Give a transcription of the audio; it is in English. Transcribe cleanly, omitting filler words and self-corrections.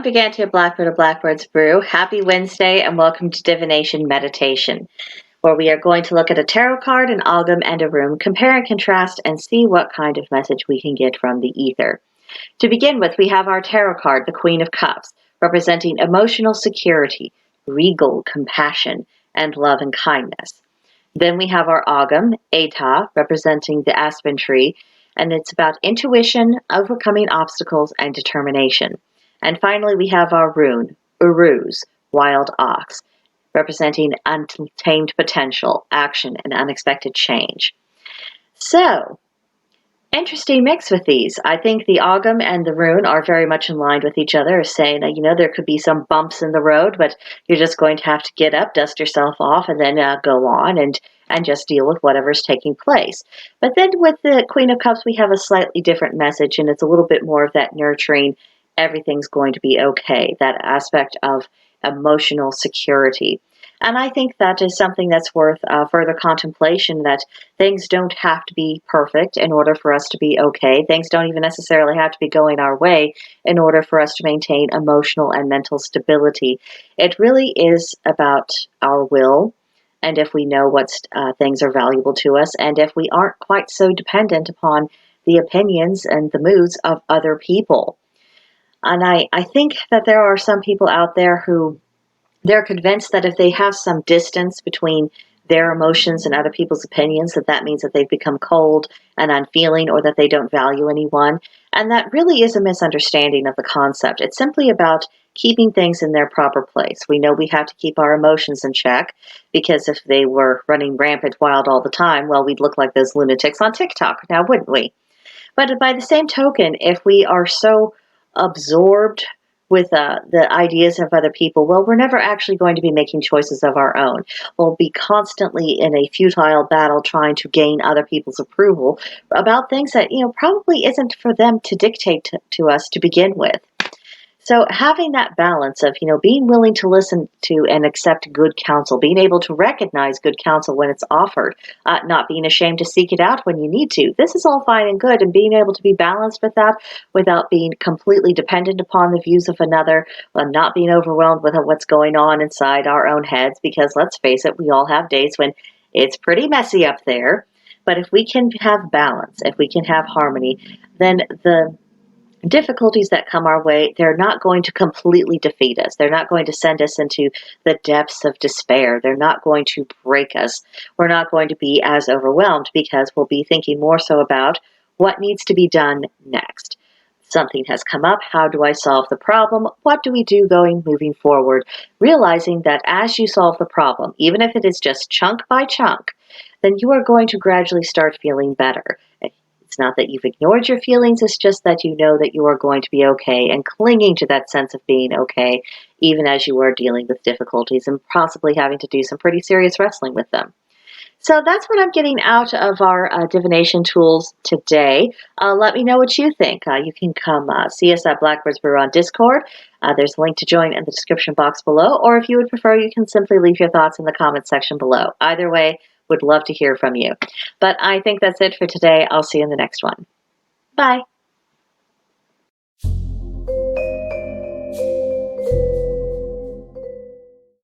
Gigantea Blackbird of Blackbird's Brew. Happy Wednesday and welcome to Divination Meditation, where we are going to look at a tarot card, an ogam, and a rune, compare and contrast, and see what kind of message we can get from the ether. To begin with, we have our tarot card, the Queen of Cups, representing emotional security, regal compassion, and love and kindness. Then we have our ogam, Eadha, representing the aspen tree, and it's about intuition, overcoming obstacles, and determination. And finally, we have our rune, Uruz, wild ox, representing untamed potential, action, and unexpected change. So, interesting mix with these. I think the ogam and the rune are very much in line with each other, saying that, there could be some bumps in the road, but you're just going to have to get up, dust yourself off, and then go on and just deal with whatever's taking place. But then with the Queen of Cups, we have a slightly different message, and it's a little bit more of that nurturing, everything's going to be okay, that aspect of emotional security. And I think that is something that's worth further contemplation, that things don't have to be perfect in order for us to be okay. Things don't even necessarily have to be going our way in order for us to maintain emotional and mental stability. It really is about our will, and if we know what things are valuable to us, and if we aren't quite so dependent upon the opinions and the moods of other people. And I think that there are some people out there who they're convinced that if they have some distance between their emotions and other people's opinions, that means that they've become cold and unfeeling, or that they don't value anyone. And that really is a misunderstanding of the concept. It's simply about keeping things in their proper place. We know we have to keep our emotions in check, because if they were running rampant wild all the time, well, we'd look like those lunatics on TikTok now, wouldn't we? But by the same token, if we are so absorbed with the ideas of other people, well, we're never actually going to be making choices of our own. We'll be constantly in a futile battle trying to gain other people's approval about things that, probably isn't for them to dictate to us to begin with. So having that balance of, being willing to listen to and accept good counsel, being able to recognize good counsel when it's offered, not being ashamed to seek it out when you need to. This is all fine and good, and being able to be balanced with that without being completely dependent upon the views of another, and not being overwhelmed with what's going on inside our own heads, because let's face it, we all have days when it's pretty messy up there. But if we can have balance, if we can have harmony, then the difficulties that come our way, they're not going to completely defeat us. They're not going to send us into the depths of despair. They're not going to break us. We're not going to be as overwhelmed, because we'll be thinking more so about what needs to be done next. Something has come up. How do I solve the problem? What do we do moving forward? Realizing that as you solve the problem, even if it is just chunk by chunk, then you are going to gradually start feeling better. It's not that you've ignored your feelings, it's just that you know that you are going to be okay, and clinging to that sense of being okay, even as you are dealing with difficulties and possibly having to do some pretty serious wrestling with them. So that's what I'm getting out of our divination tools today. Let me know what you think. You can come see us at Blackbird's Brew on Discord. There's a link to join in the description box below, or if you would prefer, you can simply leave your thoughts in the comments section below. Either way, would love to hear from you. But I think that's it for today. I'll see you in the next one. Bye.